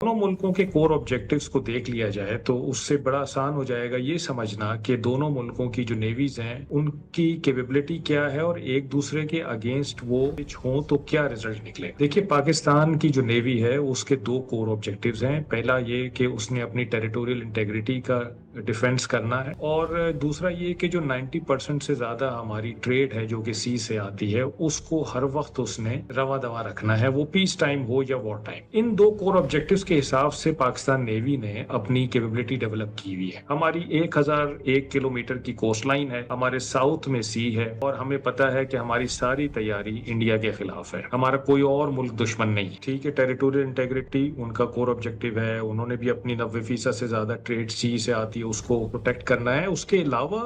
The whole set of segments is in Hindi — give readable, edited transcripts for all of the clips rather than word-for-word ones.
दोनों मुल्कों के कोर ऑब्जेक्टिव्स को देख लिया जाए तो उससे बड़ा आसान हो जाएगा ये समझना कि दोनों मुल्कों की जो नेवीज हैं उनकी कैपेबिलिटी क्या है और एक दूसरे के अगेंस्ट वो पिच हों तो क्या रिजल्ट निकले। देखिए, पाकिस्तान की जो नेवी है उसके दो कोर ऑब्जेक्टिव्स हैं। पहला ये कि उसने अपनी टेरिटोरियल इंटेग्रिटी का डिफेंस करना है, और दूसरा ये कि जो 90% से ज्यादा हमारी ट्रेड है जो कि सी से आती है उसको हर वक्त उसने रवा दवा रखना है, वो पीस टाइम हो या वॉर टाइम। इन दो कोर ऑब्जेक्टिव्स के हिसाब से पाकिस्तान नेवी ने अपनी कैपेबिलिटी डेवलप की हुई है। हमारी 1001 किलोमीटर की कोस्ट लाइन है, हमारे साउथ में सी है, और हमें पता है कि हमारी सारी तैयारी इंडिया के खिलाफ है। हमारा कोई और मुल्क दुश्मन नहीं। ठीक है, टेरिटोरियल इंटेग्रिटी उनका कोर ऑब्जेक्टिव है, उन्होंने भी अपनी 90% से ज्यादा ट्रेड सी से आती है उसको प्रोटेक्ट करना है। उसके अलावा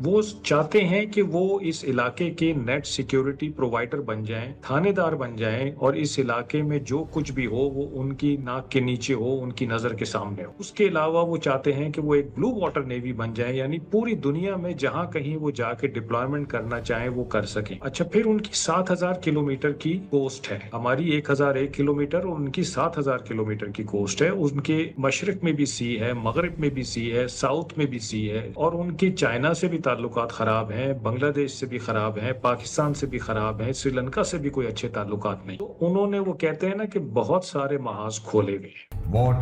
वो चाहते हैं कि वो इस इलाके के नेट सिक्योरिटी प्रोवाइडर बन जाएं, थानेदार बन जाएं, और इस इलाके में जो कुछ भी हो वो उनकी नाक के नीचे हो, उनकी नजर के सामने हो। उसके अलावा वो चाहते हैं कि वो एक ब्लू वाटर नेवी बन जाए, यानी पूरी दुनिया में जहां कहीं वो जाके डिप्लॉयमेंट करना चाहे वो कर सके। अच्छा, फिर उनकी 7,000 किलोमीटर की कोस्ट है, हमारी 1001 किलोमीटर और उनकी 7,000 किलोमीटर की कोस्ट है। उनके मशरक में भी सी है, मगरब में भी सी है, साउथ में भी सी है, और उनके चाइना से भी ताल्लुकात खराब हैं, बांग्लादेश से भी खराब हैं, पाकिस्तान से भी खराब हैं, श्रीलंका से भी कोई अच्छे ताल्लुकात नहीं। तो उन्होंने, वो कहते हैं ना कि बहुत सारे महाज खोले हुए हैं। बहुत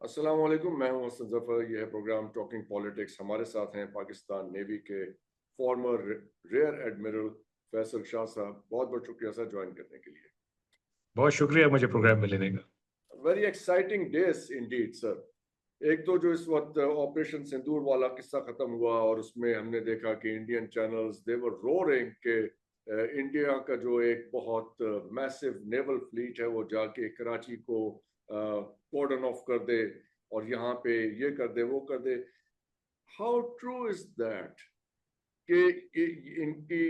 अस्सलाम वालेकुम, मैं हूं हसन जफर। यह है प्रोग्राम टॉकिंग पॉलिटिक्स। हमारे साथ हैं पाकिस्तान नेवी के farmer rear admiral Faisal Shah साहब। बहुत बहुत शुक्रिया सर ज्वाइन करने के लिए। बहुत शुक्रिया मुझे प्रोग्राम में लेने का। Very exciting days Indeed sir. एक तो जो इस वक्त ऑपरेशन सिंदूर वाला किस्सा खत्म हुआ और उसमें हमने देखा कि इंडियन चैनल्स दे वर रोरिंग के इंडिया का जो एक बहुत मैसिव नेवल फ्लीट है वो जाके कराची को कॉर्डन ऑफ कर दे और यहाँ पे ये कर दे वो कर दे। हाउ ट्रू इज दैट कि इनकी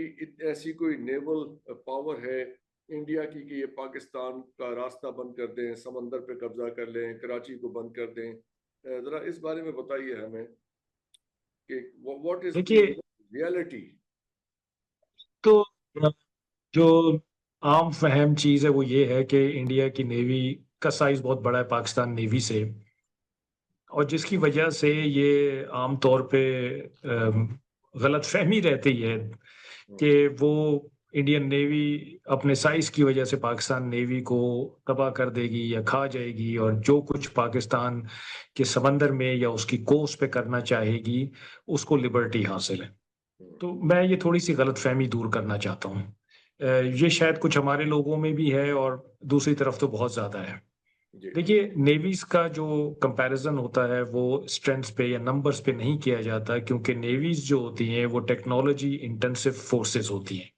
ऐसी कोई नेवल पावर है इंडिया की कि ये पाकिस्तान का रास्ता बंद कर दें, समंदर पे कब्जा कर लें, कराची को बंद कर दें? जरा इस बारे में बताइए हमें कि व्हाट इज द देखिए, रियलिटी। तो जो आम फहम चीज है वो ये है कि इंडिया की नेवी का साइज बहुत बड़ा है पाकिस्तान नेवी से, और जिसकी वजह से ये आम तौर पे गलत फहमी रहती है कि वो इंडियन नेवी अपने साइज की वजह से पाकिस्तान नेवी को तबाह कर देगी या खा जाएगी, और जो कुछ पाकिस्तान के समंदर में या उसकी कोस्ट पे करना चाहेगी उसको लिबर्टी हासिल है। तो मैं ये थोड़ी सी गलत फहमी दूर करना चाहता हूँ। ये शायद कुछ हमारे लोगों में भी है और दूसरी तरफ तो बहुत ज्यादा है। देखिए, नेवीज का जो कंपैरिजन होता है वो स्ट्रेंथ्स पे या नंबर्स पे नहीं किया जाता, क्योंकि नेवीज जो होती हैं वो टेक्नोलॉजी इंटेंसिव फोर्सेस होती हैं,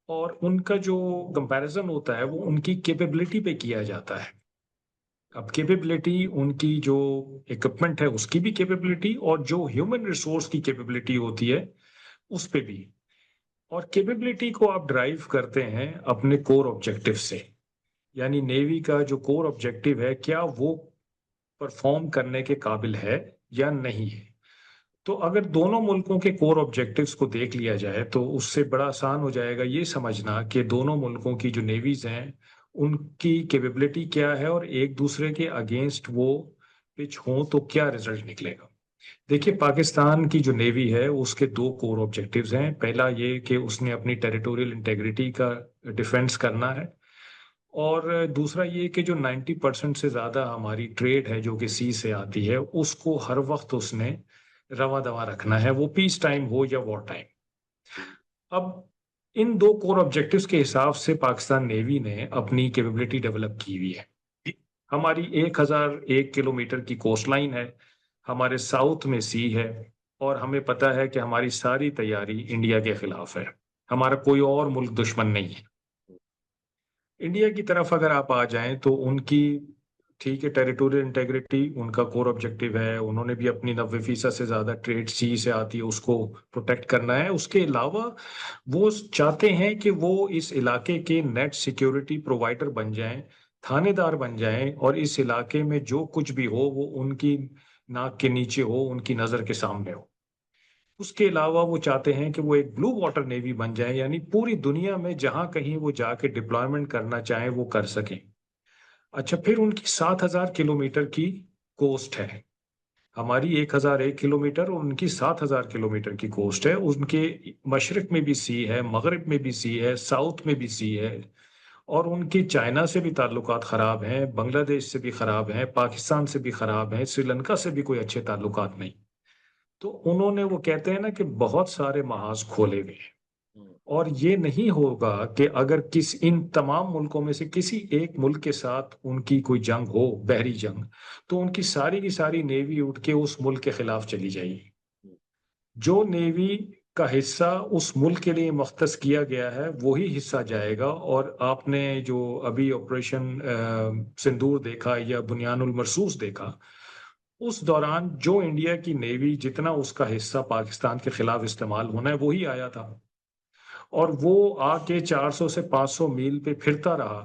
और उनका जो कंपैरिजन होता है वो उनकी कैपेबिलिटी पे किया जाता है। अब कैपेबिलिटी, उनकी जो इक्विपमेंट है उसकी भी कैपेबिलिटी, और जो ह्यूमन रिसोर्स की कैपेबिलिटी होती है उस पे भी। और कैपेबिलिटी को आप ड्राइव करते हैं अपने कोर ऑब्जेक्टिव से, यानी नेवी का जो कोर ऑब्जेक्टिव है क्या वो परफॉर्म करने के काबिल है या नहीं है। तो अगर दोनों मुल्कों के कोर ऑब्जेक्टिव्स को देख लिया जाए तो उससे बड़ा आसान हो जाएगा ये समझना कि दोनों मुल्कों की जो नेवीज हैं उनकी कैपेबिलिटी क्या है और एक दूसरे के अगेंस्ट वो पिच हों तो क्या रिजल्ट निकलेगा। देखिए, पाकिस्तान की जो नेवी है उसके दो कोर ऑब्जेक्टिव्स हैं। पहला ये कि उसने अपनी टेरिटोरियल इंटेग्रिटी का डिफेंस करना है, और दूसरा ये कि जो 90% से ज्यादा हमारी ट्रेड है जो कि सी से आती है उसको हर वक्त उसने रवा दवा रखना है, वो पीस टाइम हो या वॉर टाइम। अब इन दो कोर ऑब्जेक्टिव्स के हिसाब से पाकिस्तान नेवी ने अपनी कैपेबिलिटी डेवलप की हुई है। हमारी 1001 किलोमीटर की कोस्ट लाइन है, हमारे साउथ में सी है, और हमें पता है कि हमारी सारी तैयारी इंडिया के खिलाफ है। हमारा कोई और मुल्क दुश्मन नहीं है। इंडिया की तरफ अगर आप आ जाएं तो उनकी, ठीक है, टेरिटोरियल इंटेग्रिटी उनका कोर ऑब्जेक्टिव है, उन्होंने भी अपनी 90% से ज्यादा ट्रेड सी से आती है उसको प्रोटेक्ट करना है। उसके अलावा वो चाहते हैं कि वो इस इलाके के नेट सिक्योरिटी प्रोवाइडर बन जाएं, थानेदार बन जाएं, और इस इलाके में जो कुछ भी हो वो उनकी नाक के नीचे हो, उनकी नजर के सामने हो। उसके अलावा वो चाहते हैं कि वो एक ब्लू वाटर नेवी बन जाए, यानी पूरी दुनिया में जहां कहीं वो जाके डिप्लॉयमेंट करना चाहें वो कर सकें। अच्छा, फिर उनकी 7,000 किलोमीटर की कोस्ट है। हमारी 1,001 किलोमीटर और उनकी 7,000 किलोमीटर की कोस्ट है। उनके मशरक में भी सी है, मगरिब में भी सी है, साउथ में भी सी है। और उनके चाइना से भी ताल्लुकात खराब हैं, बांग्लादेश से भी खराब हैं, पाकिस्तान से भी खराब हैं, श्रीलंका से भी कोई अच्छे ताल्लुकात नहीं। तो उन्होंने, वो कहते हैं ना कि बहुत सारे महाज खोले गए हैं। और ये नहीं होगा कि अगर इन तमाम मुल्कों में से किसी एक मुल्क के साथ उनकी कोई जंग हो, बहरी जंग, तो उनकी सारी की सारी नेवी उठ के उस मुल्क के खिलाफ चली जाएगी। जो नेवी का हिस्सा उस मुल्क के लिए मख्तस किया गया है वही हिस्सा जाएगा। और आपने जो अभी ऑपरेशन सिंदूर देखा या बुनियानुल मरसूस देखा, उस दौरान जो इंडिया की नेवी जितना उसका हिस्सा पाकिस्तान के खिलाफ इस्तेमाल होना है वही आया था। और वो आके 400 से 500 मील पे फिरता रहा,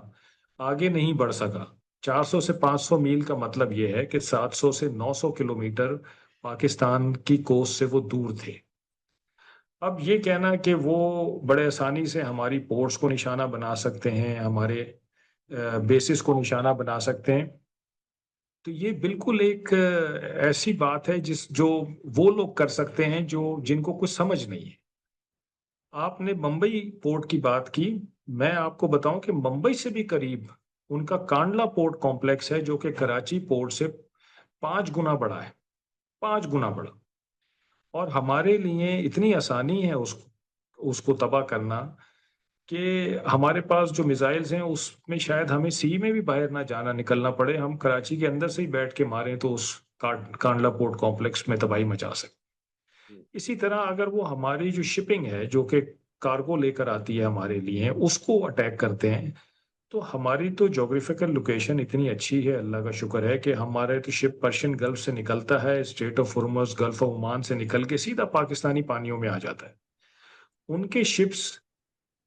आगे नहीं बढ़ सका। 400 से 500 मील का मतलब ये है कि 700 से 900 किलोमीटर पाकिस्तान की कोस्ट से वो दूर थे। अब ये कहना कि वो बड़े आसानी से हमारी पोर्ट्स को निशाना बना सकते हैं, हमारे बेसिस को निशाना बना सकते हैं, तो ये बिल्कुल एक ऐसी बात है जो वो लोग कर सकते हैं जो जिनको कुछ समझ नहीं है। आपने मुंबई पोर्ट की बात की। मैं आपको बताऊं कि मुंबई से भी करीब उनका कांडला पोर्ट कॉम्प्लेक्स है, जो कि कराची पोर्ट से 5 गुना बड़ा है, 5 गुना बड़ा। और हमारे लिए इतनी आसानी है उसको उसको तबाह करना कि हमारे पास जो मिसाइल्स हैं उसमें शायद हमें सी में भी बाहर ना जाना, निकलना पड़े, हम कराची के अंदर से ही बैठ के मारें तो उस कांडला पोर्ट कॉम्प्लेक्स में तबाही मचा सकते। इसी तरह अगर वो हमारी जो शिपिंग है, जो कि कार्गो लेकर आती है हमारे लिए, उसको अटैक करते हैं, तो हमारी तो जोग्राफिकल लोकेशन इतनी अच्छी है, अल्लाह का शुक्र है कि हमारे तो शिप पर्शियन गल्फ से निकलता है, strait of Hormuz, gulf of Oman से निकल के सीधा पाकिस्तानी पानियों में आ जाता है। उनके शिप्स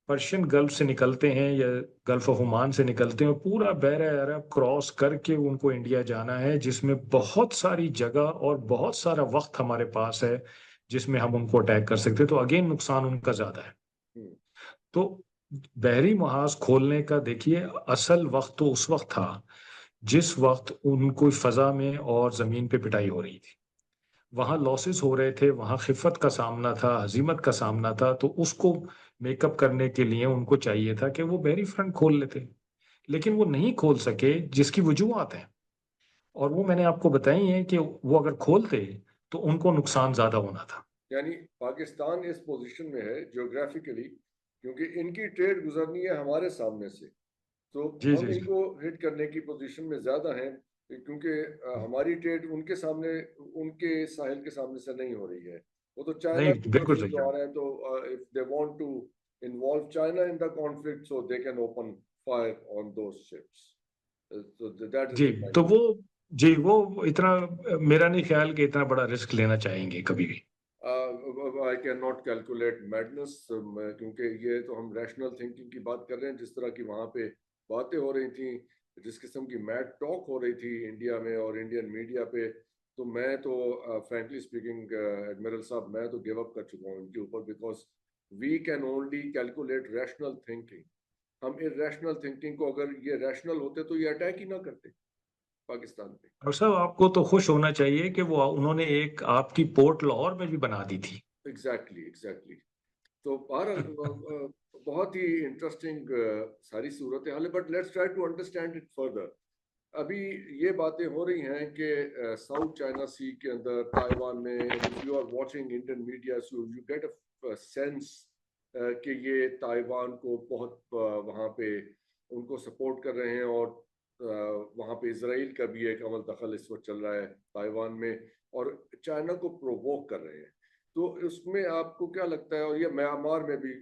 पर्शियन गल्फ से निकलते हैं या गल्फ ऑफ ओमान से निकलते हैं, और पूरा बहरा अरब क्रॉस करके उनको इंडिया जाना है, जिसमें बहुत सारी जगह और बहुत सारा वक्त हमारे पास है जिसमें हम उनको अटैक कर सकते हैं। तो अगेन नुकसान उनका ज्यादा है। तो बहरी महाज खोलने का देखिए, असल वक्त तो उस वक्त था जिस वक्त उनको फजा में और जमीन पे पिटाई हो रही थी, वहां लॉसेस हो रहे थे, वहां खिफत का सामना था, हजीमत का सामना था। तो उसको मेकअप करने के लिए उनको चाहिए था कि वो बहरी फ्रंट खोल लेते, लेकिन वो नहीं खोल सके, जिसकी वजूहत है और वो मैंने आपको बताई है कि वो अगर खोलते तो उनको नुकसान ज्यादा होना था। यानी पाकिस्तान इस पोजीशन में है ज्योग्राफिकली क्योंकि इनकी ट्रेड गुजरनी है हमारे सामने से, तो जी हम जी जी। इनको हिट करने की पोजीशन में ज्यादा हैं क्योंकि हमारी ट्रेड उनके सामने, उनके साहिल के सामने से नहीं हो रही है। वो तो चाइना नहीं, की बिल्कुल तरफ से सही जो आ है। रहा है, तो if they want to involve China in the conflict so they can open fire on those ships, so that is जी, the तो primary. वो, जी वो इतना, मेरा नहीं ख्याल कि इतना बड़ा रिस्क लेना चाहेंगे कभी भी। I can not calculate madness, क्योंकि ये तो हम रैशनल थिंकिंग की बात कर रहे हैं। जिस तरह की वहाँ पे बातें हो रही थी, जिस किस्म की मैड टॉक हो रही थी इंडिया में और इंडियन मीडिया पे, तो मैं तो फ्रैंकली स्पीकिंग एडमिरल साहब, मैं तो गिव अप कर चुका हूँ इनके ऊपर, because we can only calculate rational thinking. हम इरेशनल थिंकिंग को, अगर ये रैशनल होते तो ये अटैक ही ना करते पाकिस्तान पे। और साहब, आपको तो खुश होना चाहिए कि वो उन्होंने एक आपकी पोर्ट लाहौर में भी बना दी थी। Exactly exactly. तो बहरहाल बहुत ही इंटरेस्टिंग सारी सूरत हाल है, but let's try to understand it further. अभी ये बातें हो रही हैं कि साउथ चाइना सी के अंदर ताइवान में, if you are watching Indian media so you get a sense कि ये ताइवान को बहुत वहाँ पे उनको सपोर्ट कर रहे हैं, और वहाँ पे इसराइल का भी एक अमल दखल इस वक्त चल रहा है ताइवान में, और चाइना को प्रोवोक कर रहे हैं। तो उसमें आपको क्या लगता है? और ये म्यांमार में भी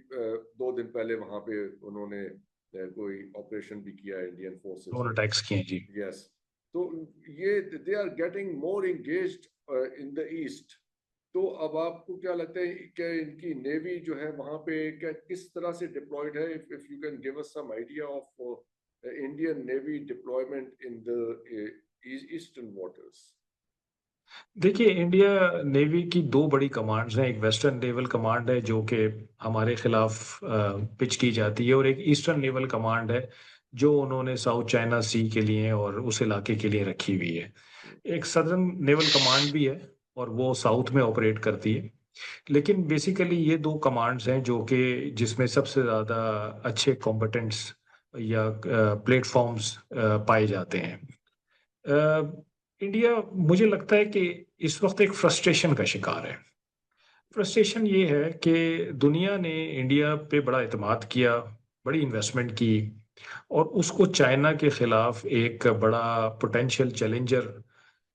2 दिन पहले वहाँ पे उन्होंने कोई ऑपरेशन भी किया इंडियन फोर्सेस दोनों ने। टैक्स किए जी। यस। तो ये they are getting more engaged in the east. तो अब आपको क्या लगता है कि इनकी नेवी जो है वहाँ पे क्या किस तरह से डिप्लॉयड है? If you can give us some idea of Indian navy deployment in the eastern waters. देखिए, इंडिया नेवी की दो बड़ी कमांड्स हैं। एक वेस्टर्न नेवल कमांड है जो कि हमारे खिलाफ पिच की जाती है, और एक ईस्टर्न नेवल कमांड है जो उन्होंने साउथ चाइना सी के लिए और उस इलाके के लिए रखी हुई है। एक सदर्न नेवल कमांड भी है और वो साउथ में ऑपरेट करती है। लेकिन बेसिकली ये दो कमांड्स हैं जो कि जिसमें सबसे ज़्यादा अच्छे कॉम्पिटेंट्स या प्लेटफॉर्म्स पाए जाते हैं। इंडिया, मुझे लगता है कि इस वक्त एक फ्रस्ट्रेशन का शिकार है। फ्रस्ट्रेशन ये है कि दुनिया ने इंडिया पे बड़ा एतमाद किया, बड़ी इन्वेस्टमेंट की, और उसको चाइना के खिलाफ एक बड़ा पोटेंशियल चैलेंजर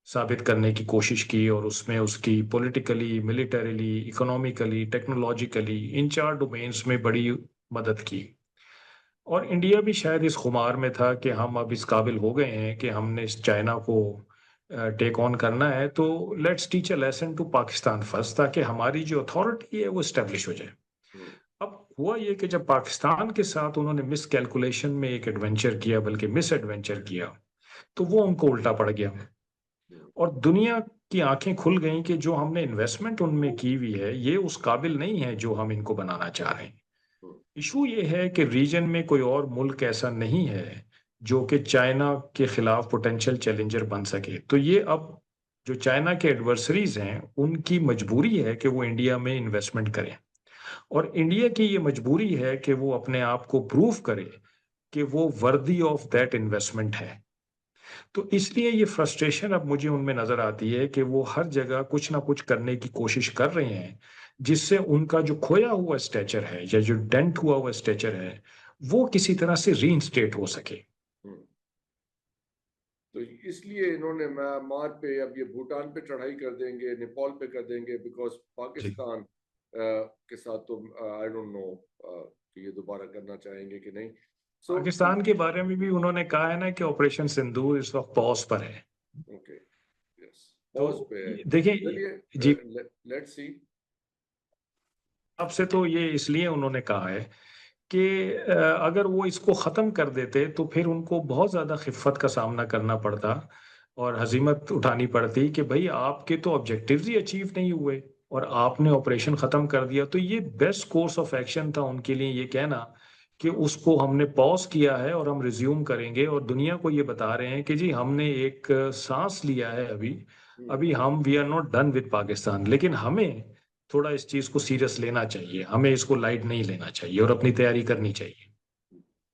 साबित करने की कोशिश की, और उसमें उसकी पॉलिटिकली, मिलिटरीली, इकोनॉमिकली, टेक्नोलॉजिकली, इन चार डोमेन्स में बड़ी मदद की। और इंडिया भी शायद इस खुमार में था कि हम अब इस काबिल हो गए हैं कि हमने इस चाइना को टेक ऑन करना है, तो let's teach a lesson to Pakistan first, ताकि हमारी जो अथॉरिटी है वो इस्टेब्लिश हो जाए। अब हुआ ये कि जब पाकिस्तान के साथ उन्होंने मिस कैलकुलेशन में एक एडवेंचर किया, बल्कि मिस एडवेंचर किया, तो वो उनको उल्टा पड़ गया, और दुनिया की आंखें खुल गई कि जो हमने इन्वेस्टमेंट उनमें की हुई है ये उस काबिल नहीं है जो हम इनको बनाना चाह रहे हैं। इशू ये है कि रीजन में कोई और मुल्क ऐसा नहीं है जो कि चाइना के खिलाफ पोटेंशियल चैलेंजर बन सके। तो ये अब जो चाइना के एडवर्सरीज हैं उनकी मजबूरी है कि वो इंडिया में इन्वेस्टमेंट करें, और इंडिया की ये मजबूरी है कि वो अपने आप को प्रूव करे कि वो वर्दी ऑफ दैट इन्वेस्टमेंट है। तो इसलिए ये फ्रस्ट्रेशन अब मुझे उनमें नजर आती है कि वो हर जगह कुछ ना कुछ करने की कोशिश कर रहे हैं, जिससे उनका जो खोया हुआ स्टेचर है या जो डेंट हुआ हुआ स्टेचर है वो किसी तरह से रीइंस्टेट हो सके। तो इसलिए इन्होंने म्यांमार पे, अब ये भूटान पे चढ़ाई कर देंगे, नेपाल पे कर देंगे, बिकॉज जी। पाकिस्तान के साथ तो आई डोंट नो कि ये दोबारा करना चाहेंगे कि नहीं। सो पाकिस्तान के बारे में भी उन्होंने कहा है ना कि ऑपरेशन सिंदूर इस वक्त पॉज पर है। ओके, यस, तो पॉज पे है। देखिए चलिए, जी, लेट्स सी। अब से तो ये इसलिए उन्होंने कहा है कि अगर वो इसको ख़त्म कर देते तो फिर उनको बहुत ज़्यादा खिफ़्फ़त का सामना करना पड़ता और हज़ीमत उठानी पड़ती कि भई आपके तो ऑब्जेक्टिव्स ही अचीव नहीं हुए और आपने ऑपरेशन ख़त्म कर दिया। तो ये बेस्ट कोर्स ऑफ एक्शन था उनके लिए ये कहना कि उसको हमने पॉज़ किया है और हम रिज़्यूम करेंगे, और दुनिया को ये बता रहे हैं कि जी हमने एक साँस लिया है अभी, अभी हम we are not done with Pakistan. लेकिन हमें थोड़ा इस चीज को सीरियस लेना चाहिए, हमें इसको लाइट नहीं लेना चाहिए और अपनी तैयारी करनी चाहिए।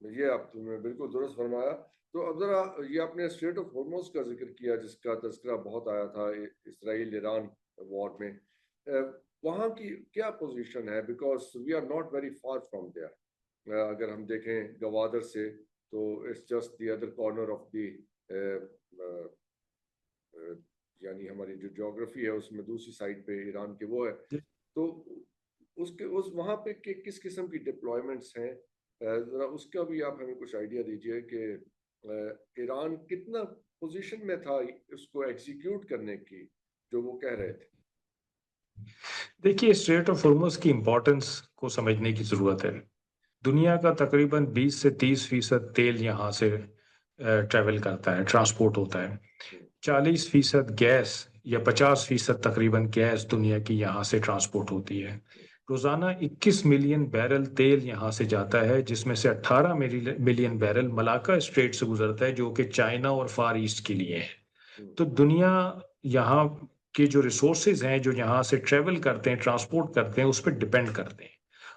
ये आप तुमने बिल्कुल दुरुस्त फरमाया। तो अब जरा, ये आपने स्ट्रेट ऑफ हॉर्मुज़ का जिक्र किया जिसका तज़किरा बहुत आया था इसराइल ईरान वॉर में। वहाँ की क्या पोजीशन है, because we are not very far from there. अगर हम देखें गवादर से, तो it's just the other corner of the, यानी हमारी जो ज्योग्राफी है उसमें दूसरी साइड पे ईरान के वो है। तो उसके उस वहाँ पे किस किस्म की डिप्लॉयमेंट्स हैं, जरा उसका भी आप हमें कुछ आइडिया दीजिए कि ईरान कितना पोजीशन में था उसको एग्जीक्यूट करने की जो वो कह रहे थे। देखिए, स्ट्रेट ऑफ हॉर्मुज की इंपॉर्टेंस को समझने की जरूरत है। दुनिया का तकरीबन 20 से 30% तेल यहाँ से ट्रेवल करता है, ट्रांसपोर्ट होता है। 40% गैस या 50% तकरीबन गैस दुनिया की यहाँ से ट्रांसपोर्ट होती है। रोजाना 21 मिलियन बैरल तेल यहाँ से जाता है, जिसमें से 18 मिलियन बैरल मलाका स्ट्रेट से गुजरता है जो कि चाइना और फार ईस्ट के लिए है। तो दुनिया यहाँ के जो रिसोर्सेज हैं जो यहाँ से ट्रेवल करते हैं, ट्रांसपोर्ट करते हैं, उस पर डिपेंड करते हैं।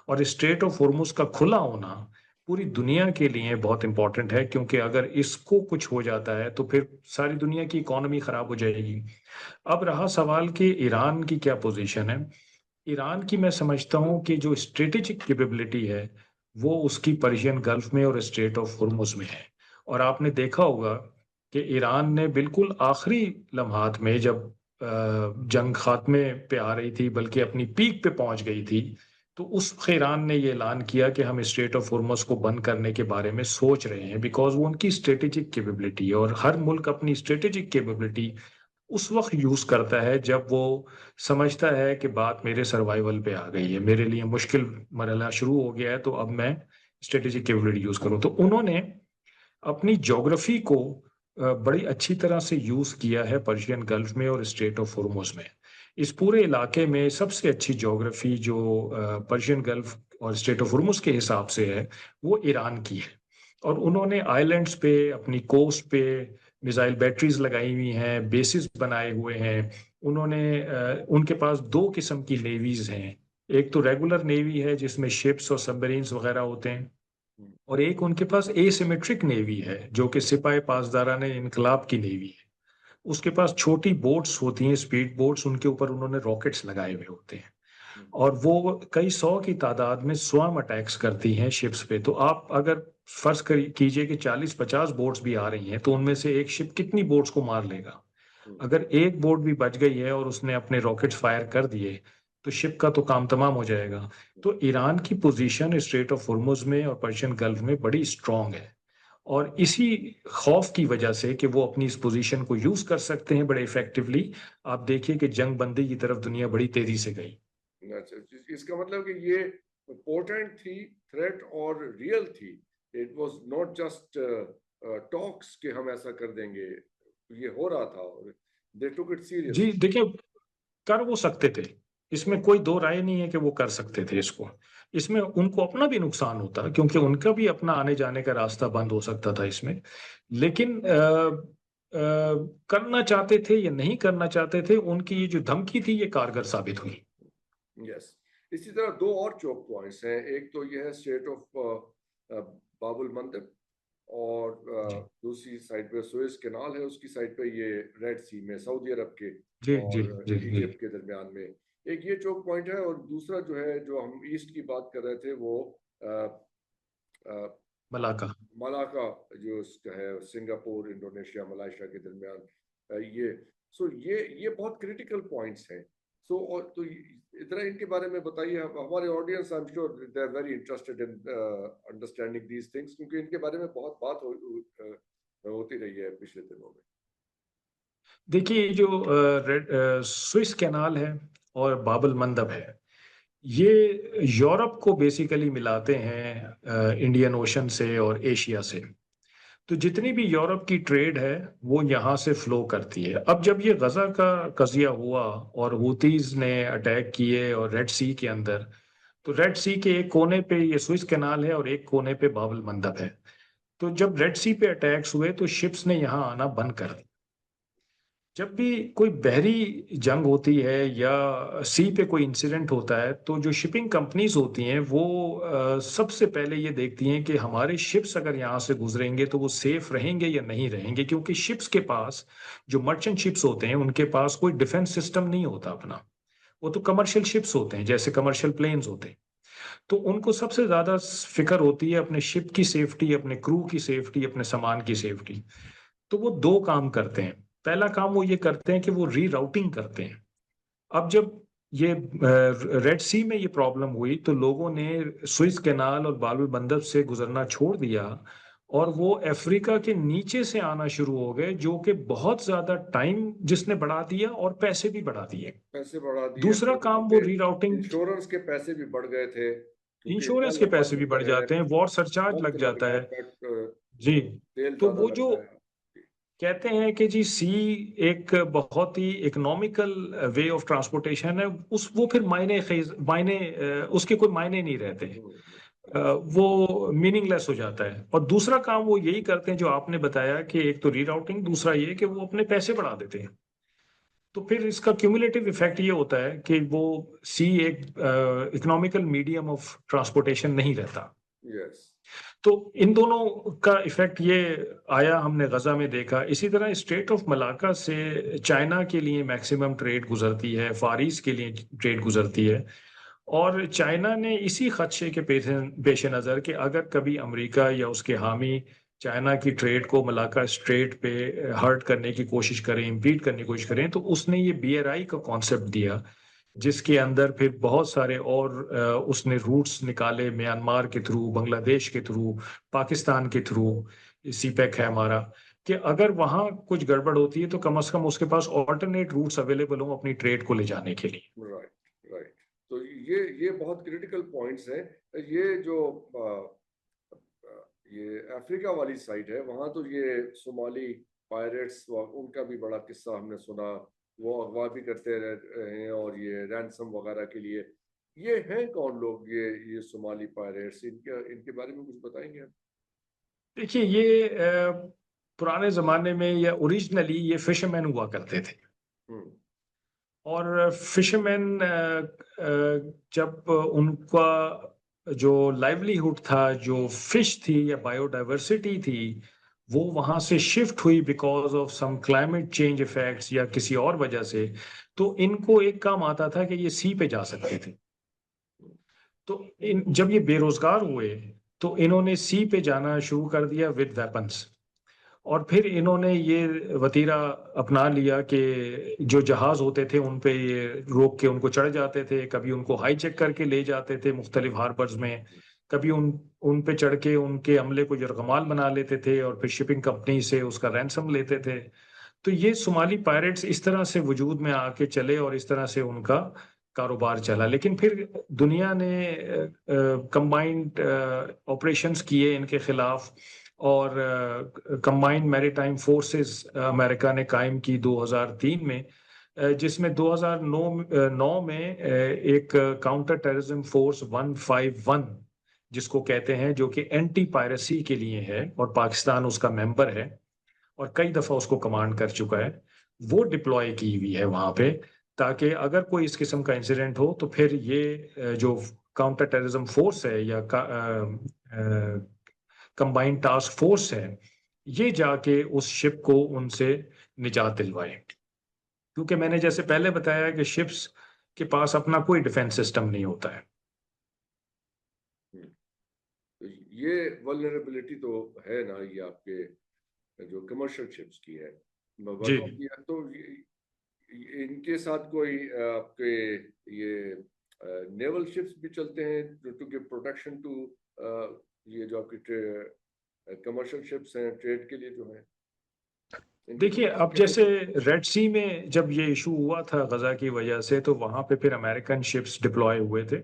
और स्ट्रेट ऑफ हॉर्मुज का खुला होना पूरी दुनिया के लिए बहुत इंपॉर्टेंट है, क्योंकि अगर इसको कुछ हो जाता है तो फिर सारी दुनिया की इकोनॉमी खराब हो जाएगी। अब रहा सवाल कि ईरान की क्या पोजीशन है। ईरान की मैं समझता हूं कि जो स्ट्रेटेजिक कैपेबिलिटी है वो उसकी पर्शियन गल्फ में और स्ट्रेट ऑफ हुर्मुज में है। और आपने देखा होगा कि ईरान ने बिल्कुल आखिरी लम्हात में जब जंग खात्मे पे आ रही थी, बल्कि अपनी पीक पे पहुंच गई थी, तो उस वक्त ईरान ने ये ऐलान किया कि हम स्ट्रेट ऑफ हुर्मुज को बंद करने के बारे में सोच रहे हैं, बिकॉज वो उनकी स्ट्रेटेजिक कैपेबिलिटी है। और हर मुल्क अपनी स्ट्रेटेजिक कैपेबिलिटी उस वक्त यूज करता है जब वो समझता है कि बात मेरे सर्वाइवल पे आ गई है, मेरे लिए मुश्किल मरहला शुरू हो गया है, तो अब मैं स्ट्रेटेजिक कैपेबिलिटी यूज करूं। तो उन्होंने अपनी ज्योग्राफी को बड़ी अच्छी तरह से यूज किया है पर्शियन गल्फ में और स्ट्रेट ऑफ हॉर्मुज में। इस पूरे इलाके में सबसे अच्छी ज्योग्राफी जो पर्शियन गल्फ और स्ट्रेट ऑफ हॉर्मुज के हिसाब से है वो ईरान की है। और उन्होंने आइलैंड्स पे अपनी कोस्ट पे मिसाइल बैटरीज लगाई हुई हैं, बेसिस बनाए हुए हैं। उन्होंने उनके पास दो किस्म की नेवीज हैं। एक तो रेगुलर नेवी है जिसमें शिप्स और सबमरीन्स वगैरह होते हैं, और एक उनके पास एसिमेट्रिक नेवी है जो कि सिपाही पासदारान इनकलाब की नेवी है। उसके पास छोटी बोट्स होती हैं, स्पीड बोट्स, उनके ऊपर उन्होंने रॉकेट्स लगाए हुए होते हैं। और वो कई सौ की तादाद में स्वॉर्म अटैक्स करती हैं शिप्स पे। तो आप अगर फर्ज कीजिए कि 40-50 बोट्स भी आ रही हैं तो उनमें से एक शिप कितनी बोट्स को मार लेगा। अगर एक बोट भी बच गई है और उसने अपने रॉकेट्स फायर कर दिए तो शिप का तो काम तमाम हो जाएगा। तो ईरान की पोजीशन स्ट्रेट ऑफ हुर्मुज में और पर्शियन गल्फ में बड़ी स्ट्रांग है। और इसी खौफ की वजह से कि वो अपनी इस पोजीशन को यूज कर सकते हैं बड़े इफेक्टिवली, आप देखिए कि जंग बंदी की तरफ दुनिया बड़ी तेजी से गई। अच्छा, इसका मतलब कि ये पोर्टेंट थी, थ्रेट और रियल थी। It was not just talks कि हम ऐसा कर देंगे, ये हो रहा था और दे टुक इट जी सीरियसली। देखिए, कर वो सकते थे, इसमें कोई दो राय नहीं है कि वो कर सकते थे इसको। इसमें उनको अपना भी नुकसान होता क्योंकि उनका भी अपना आने जाने का रास्ता बंद हो सकता था इसमें। लेकिन करना चाहते थे या नहीं करना चाहते थे, उनकी ये जो धमकी थी ये कारगर साबित हुई। यस, इसी तरह दो और चौक पॉइंट्स हैं। एक तो यह है स्टेट ऑफ बाबुल मंदब, और जी दूसरी साइड पे सुएज कैनाल है, उसकी साइड पे ये रेड सी में सऊदी अरब के जी जी और जी जी। इजिप्ट के दरमियान में एक ये चौक पॉइंट है। और दूसरा जो है, जो हम ईस्ट की बात कर रहे थे, वो मलाका। मलाका, जो है सिंगापुर, इंडोनेशिया, मलाइशिया के दरमियान, ये ये बहुत क्रिटिकल पॉइंट्स हैं। और तो इतना इनके बारे में बताइए। हमारे audience, I am sure they are very interested in understanding these things, क्योंकि इनके बारे में बहुत बात होती रही है पिछले दिनों में। देखिए ये जो स्विस कैनाल है और बाबुल मंदब है, ये यूरोप को बेसिकली मिलाते हैं इंडियन ओशन से और एशिया से। तो जितनी भी यूरोप की ट्रेड है वो यहाँ से फ्लो करती है। अब जब ये गजा का कजिया हुआ और हूतीज ने अटैक किए और रेड सी के अंदर, तो रेड सी के एक कोने पे ये स्विस कैनाल है और एक कोने पे बाबुल मंदब है। तो जब रेड सी पे अटैक्स हुए तो शिप्स ने यहाँ आना बंद कर दिया। जब भी कोई बहरी जंग होती है या सी पे कोई इंसिडेंट होता है तो जो शिपिंग कंपनीज होती हैं वो सबसे पहले ये देखती हैं कि हमारे शिप्स अगर यहाँ से गुजरेंगे तो वो सेफ रहेंगे या नहीं रहेंगे, क्योंकि शिप्स के पास, जो मर्चेंट शिप्स होते हैं उनके पास कोई डिफेंस सिस्टम नहीं होता अपना। वो तो कमर्शियल शिप्स होते हैं, जैसे कमर्शियल प्लेन्स होते हैं। तो उनको सबसे ज्यादा फिक्र होती है अपने शिप की सेफ्टी, अपने क्रू की सेफ्टी, अपने सामान की सेफ्टी। तो वो दो काम करते हैं। पहला काम वो ये करते हैं कि वो रीराउटिंग करते हैं। अब जब ये रेड सी में ये प्रॉब्लम हुई तो लोगों ने स्विस कैनाल और बाब एल मंदब से गुजरना छोड़ दिया और वो अफ्रीका के नीचे से आना शुरू हो गए, जो कि बहुत ज्यादा टाइम जिसने बढ़ा दिया और पैसे भी बढ़ा दिए। पैसे बढ़ा दिए, दूसरा और काम वो उनके रीराउटिंग, इंश्योरेंस के पैसे भी बढ़ गए थे, क्योंकि इतना इंश्योरेंस के लंबा पैसे भी बढ़ सफर है, जाते हैं, वॉर सरचार्ज वक्त लग जाता लगता है। है, जी। तेल तो ज्यादा वो जो लगता है। कहते हैं कि जी सी एक बहुत ही इकोनॉमिकल वे ऑफ ट्रांसपोर्टेशन है, उस वो फिर उसके कोई मायने नहीं रहते। वो मीनिंगलेस हो जाता है। और दूसरा काम वो यही करते हैं जो आपने बताया कि एक तो रीराउटिंग, दूसरा ये कि वो अपने पैसे बढ़ा देते हैं। तो फिर इसका क्यूमुलेटिव इफेक्ट ये होता है कि वो सी एक इकोनॉमिकल मीडियम ऑफ ट्रांसपोर्टेशन नहीं रहता। यस। तो इन दोनों का इफेक्ट ये आया, हमने गजा में देखा। इसी तरह स्ट्रेट ऑफ मलाका से चाइना के लिए मैक्सिमम ट्रेड गुजरती है, फार ईस्ट के लिए ट्रेड गुजरती है। और चाइना ने इसी खदशे के पेश नज़र कि अगर कभी अमेरिका या उसके हामी चाइना की ट्रेड को मलाका स्ट्रेट पे हर्ट करने की कोशिश करें, इम्पीड करने की कोशिश करें, तो उसने ये BRI का कॉन्सेप्ट दिया, जिसके अंदर फिर बहुत सारे और उसने रूट्स निकाले, म्यांमार के थ्रू, बांग्लादेश के थ्रू, पाकिस्तान के थ्रू। सीपैक है हमारा, कि अगर वहां कुछ गड़बड़ होती है तो कम से कम उसके पास ऑल्टरनेट रूट्स अवेलेबल हो अपनी ट्रेड को ले जाने के लिए। Right, right. तो ये बहुत क्रिटिकल पॉइंट्स हैं। ये जो ये अफ्रीका वाली साइड है, वहां तो ये सोमाली पायरेट्स, उनका भी बड़ा किस्सा हमने सुना, वो अगवा भी करते रहे हैं और ये रैंसम वगैरह के लिए। ये हैं कौन लोग, ये सोमाली पायरेट्स, इनके इनके बारे में कुछ बताएंगे आप? देखिए, ये पुराने जमाने में या ओरिजिनली ये फिशरमैन हुआ करते थे। हम्म। और फिशरमैन जब उनका जो लाइवलीहुड था, जो फिश थी या बायोडाइवर्सिटी थी, वो वहां से शिफ्ट हुई because of some climate change effects या किसी और वजह से, तो इनको एक काम आता था कि ये सी पे जा सकते थे। तो जब ये बेरोजगार हुए तो इन्होंने सी पे जाना शुरू कर दिया विद वेपन्स। और फिर इन्होंने ये वतीरा अपना लिया कि जो जहाज होते थे उन पे ये रोक के उनको चढ़ जाते थे, कभी उनको हाईजैक करके ले जाते थे मुख्तलिफ हार्बर्स में, कभी उन पे चढ़ के उनके अमले को यरगमाल बना लेते थे और फिर शिपिंग कंपनी से उसका रैंसम लेते थे। तो ये सोमाली पायरेट्स इस तरह से वजूद में आके चले और इस तरह से उनका कारोबार चला। लेकिन फिर दुनिया ने कंबाइंड ऑपरेशंस किए इनके खिलाफ, और कंबाइंड मैरीटाइम फोर्सेस अमेरिका ने कायम की 2003 में, जिसमें 2009 में एक काउंटर टेररिज्म फोर्स 151 जिसको कहते हैं, जो कि एंटी पायरेसी के लिए है और पाकिस्तान उसका मेंबर है और कई दफा उसको कमांड कर चुका है, वो डिप्लॉय की हुई है वहां पे, ताकि अगर कोई इस किस्म का इंसिडेंट हो तो फिर ये जो काउंटर टेररिज्म फोर्स है या कंबाइंड टास्क फोर्स है, ये जाके उस शिप को उनसे निजात दिलवाए। क्योंकि मैंने जैसे पहले बताया कि शिप्स के पास अपना कोई डिफेंस सिस्टम नहीं होता है। तो ये वल्नरेबिलिटी तो है ना, ये आपके जो कमर्शियल शिप्स की है, जी। तो इनके साथ कोई आपके ये नेवल शिप्स भी चलते हैं टू गिव प्रोटेक्शन टू ये जो आपकी कमर्शियल शिप्स हैं ट्रेड के लिए जो है, इनके देखिए, पास अब कैसे? जैसे रेड सी में जब ये इशू हुआ था गजा की वजह से, तो वहां पे फिर अमेरिकन शिप्स डिप्लॉय हुए थे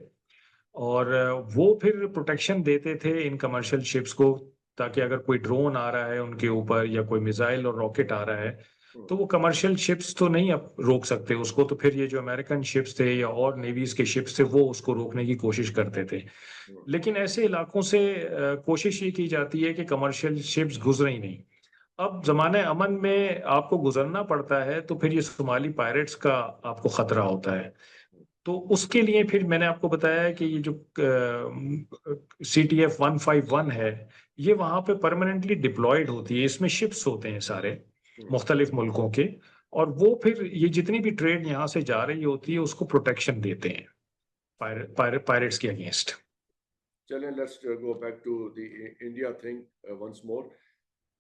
और वो फिर प्रोटेक्शन देते थे इन कमर्शियल शिप्स को, ताकि अगर कोई ड्रोन आ रहा है उनके ऊपर या कोई मिसाइल और रॉकेट आ रहा है, तो वो कमर्शियल शिप्स तो नहीं अब रोक सकते उसको, तो फिर ये जो अमेरिकन शिप्स थे या और नेवीज के शिप्स थे वो उसको रोकने की कोशिश करते थे। लेकिन ऐसे इलाकों से कोशिश ये की जाती है कि कमर्शियल शिप्स गुजरे ही नहीं। अब जमाने अमन में आपको गुजरना पड़ता है तो फिर ये सोमाली पायरेट्स का आपको खतरा होता है। तो उसके लिए फिर मैंने आपको बताया कि ये जो CTF 151 है, ये वहां पे परमानेंटली डिप्लॉयड होती है। इसमें शिप्स होते हैं सारे मुख्तलिफ मुल्कों के, और वो फिर ये जितनी भी ट्रेड यहाँ से जा रही होती है उसको प्रोटेक्शन देते हैं पायरेट्स के अगेंस्ट। चलें, let's go back to the India thing once more.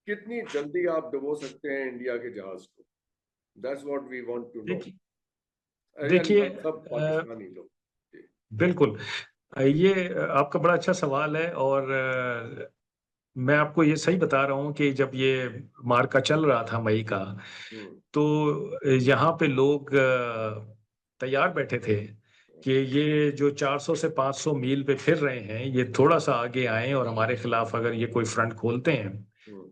कितनी जल्दी आप डुबो सकते हैं इंडिया के जहाज को? That's what we want to know. देखिए यानी देखिए हम सब पाकिस्तानी लोग। बिल्कुल, ये आपका बड़ा अच्छा सवाल है। और मैं आपको ये सही बता रहा हूँ कि जब ये मार्का चल रहा था मई का, तो यहाँ पे लोग तैयार बैठे थे कि ये जो 400 से 500 मील पे फिर रहे हैं, ये थोड़ा सा आगे आए और हमारे खिलाफ अगर ये कोई फ्रंट खोलते हैं,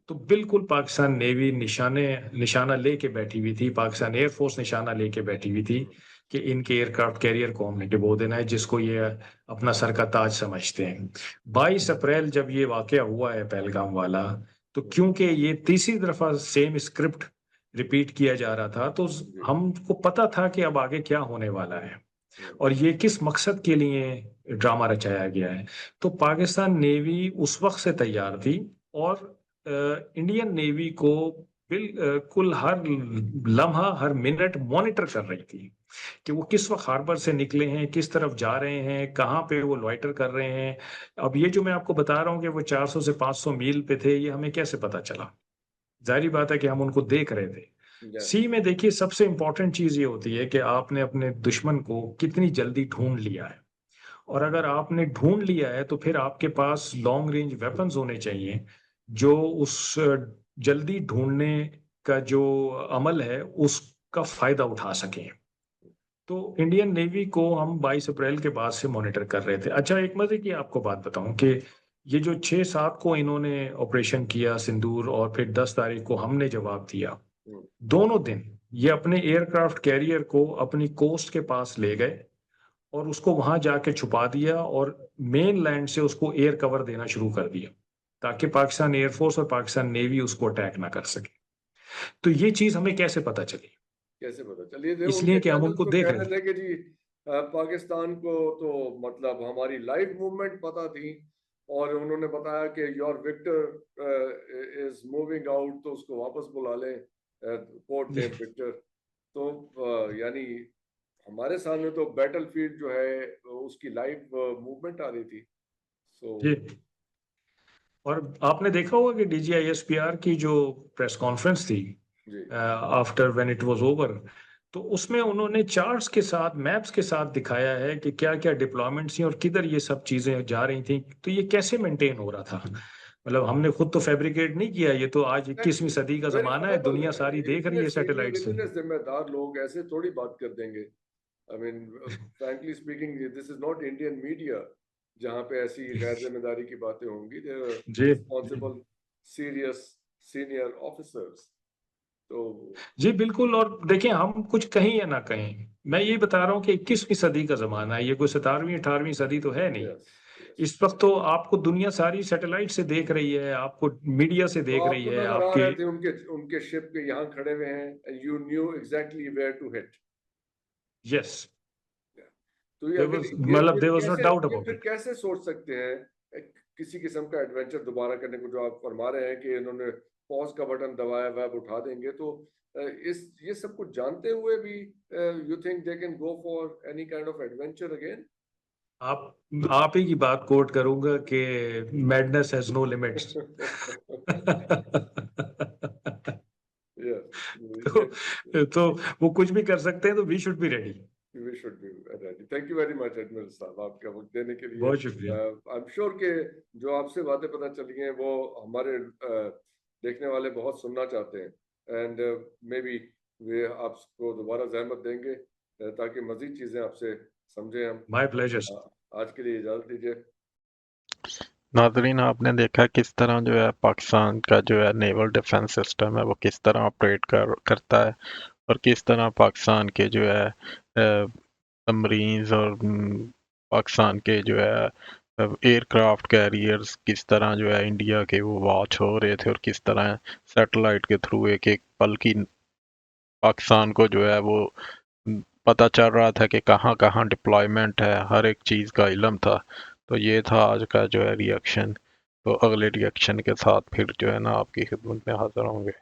तो बिल्कुल पाकिस्तान नेवी निशाना लेके बैठी हुई थी, पाकिस्तान एयरफोर्स निशाना लेके बैठी हुई थी कि इनके एयरक्राफ्ट कैरियर को हमने डिबो देना है, जिसको ये अपना सर का ताज समझते हैं। 22 अप्रैल जब ये वाकया हुआ है पहलगाम वाला, तो क्योंकि ये तीसरी दफा सेम स्क्रिप्ट रिपीट किया जा रहा था, तो हमको पता था कि अब आगे क्या होने वाला है और ये किस मकसद के लिए ड्रामा रचाया गया है। तो पाकिस्तान नेवी उस वक्त से तैयार थी और इंडियन नेवी को बिल्कुल हर लम्हा हर मिनट मॉनिटर कर रही थी कि वो किस वक्त हार्बर से निकले हैं, किस तरफ जा रहे हैं, कहाँ पे वो लॉइटर कर रहे हैं। अब ये जो मैं आपको बता रहा हूँ कि वो 400 से 500 मील पे थे, ये हमें कैसे पता चला? जाहिर बात है कि हम उनको देख रहे थे। सी में देखिए, सबसे इंपॉर्टेंट चीज ये होती है कि आपने अपने दुश्मन को कितनी जल्दी ढूंढ लिया है। और अगर आपने ढूंढ लिया है तो फिर आपके पास लॉन्ग रेंज वेपन्स होने चाहिए जो उस जल्दी ढूंढने का जो अमल है उसका फायदा उठा सकें। तो इंडियन नेवी को हम 22 अप्रैल के बाद से मॉनिटर कर रहे थे। अच्छा, एक मजे की आपको बात बताऊं कि ये जो 6-7 को इन्होंने ऑपरेशन किया सिंदूर, और फिर 10 तारीख को हमने जवाब दिया, दोनों दिन ये अपने एयरक्राफ्ट कैरियर को अपनी कोस्ट के पास ले गए और उसको वहां जाके छुपा दिया, और मेन लैंड से उसको एयर कवर देना शुरू कर दिया, ताकि पाकिस्तान एयरफोर्स और पाकिस्तान नेवी उसको अटैक ना कर सके। तो ये चीज हमें कैसे पता चली? कैसे पता चलिए थे इसलिए उनके कि हम चैनल्स उनको तो देख कह रहे रहे थे। थे कि जी पाकिस्तान को तो मतलब हमारी लाइव मूवमेंट पता थी, और उन्होंने बताया कि your Victor is moving out, तो उसको वापस बुला लें, पोर्ट नेम विक्टर। तो यानी हमारे सामने तो बैटलफील्ड जो है उसकी लाइव मूवमेंट आ रही थी। सो जी। और आपने देखा होगा कि DGISPR की जो प्रेस कॉन्फ्रेंस थी जी after when it was over, तो उसमें उन्होंने चार्ट्स के साथ, मैप्स के साथ दिखाया है कि क्या क्या डिप्लॉयमेंट्स थी और किधर ये सब चीजें जा रही थी। तो ये कैसे मेंटेन हो रहा था? मतलब हमने खुद तो फैब्रिकेट नहीं किया, ये तो आज 21वीं एग्जैक्टली, सदी का वेरी जमाना है, हमेबल दुनिया है। सारी देख रही इतने है सीनियर सैटेलाइट से। इतने जिम्मेदार लोग ऐसे थोड़ी बात कर देंगे। I mean frankly speaking, this is not Indian media जहाँ पे ऐसी गैर जिम्मेदारी की बातें होंगी। They R G responsible serious senior officers. तो जी बिल्कुल। और देखिए, हम कुछ कहें या ना कहें, मैं ये बता रहा हूँ कि 21वीं सदी का जमाना है, ये कोई 17वीं 18वीं सदी तो है नहीं। Yes yes. इस वक्त तो आपको दुनिया सारी सैटेलाइट से देख रही है, आपको मीडिया से तो देख रही आपको है नजर आ आपके। रहे थे उनके उनके शिप के यहाँ खड़े हुए हैं, you knew exactly where to hit. Yes, तो ये देयर अगर वाज, मतलब देयर वाज नो डाउट ये अबाउट फिर इट। कैसे सोच सकते हैं किसी किस्म का एडवेंचर दोबारा करने को, जो आप फरमा रहे हैं कि इन्होंने पॉज का बटन दबाया हुआ है, अब उठा देंगे। तो इस ये सब कुछ जानते हुए भी you think they can go for any kind of adventure again? आप ही की बात कोट करूंगा कि मैडनेस हैज नो लिमिट्स। तो यस, तो वो कुछ भी कर सकते हैं, तो we should be ready. We should be ready. Thank you very much admiral साहब, आपका वक्त देने के लिए। बहुत शुक्रिया। आई एम श्योर कि जो आपसे बातें पता चली हैं वो हमारे देखने वाले बहुत सुनना चाहते हैं, एंड मे बी वे आपको दोबारा जहमत देंगे ताकि मजीद चीज़ें आपसे समझें हम। My pleasure. आज के लिए इजाज़त दीजिए। नाजरीन, आपने देखा किस तरह जो है पाकिस्तान का जो है नेवल डिफेंस सिस्टम है वो किस तरह ऑपरेट करता है, और किस तरह पाकिस्तान के जो है सबमरीन्स और पाकिस्तान के जो है एयरक्राफ्ट कैरियर्स किस तरह जो है इंडिया के वो वॉच हो रहे थे, और किस तरह सैटेलाइट के थ्रू एक एक पल की पाकिस्तान को जो है वो पता चल रहा था कि कहाँ कहाँ डिप्लॉयमेंट है, हर एक चीज़ का इल्म था। तो ये था आज का जो है रिएक्शन। तो अगले रिएक्शन के साथ फिर जो है ना आपकी खिदमत में हाजिर होंगे।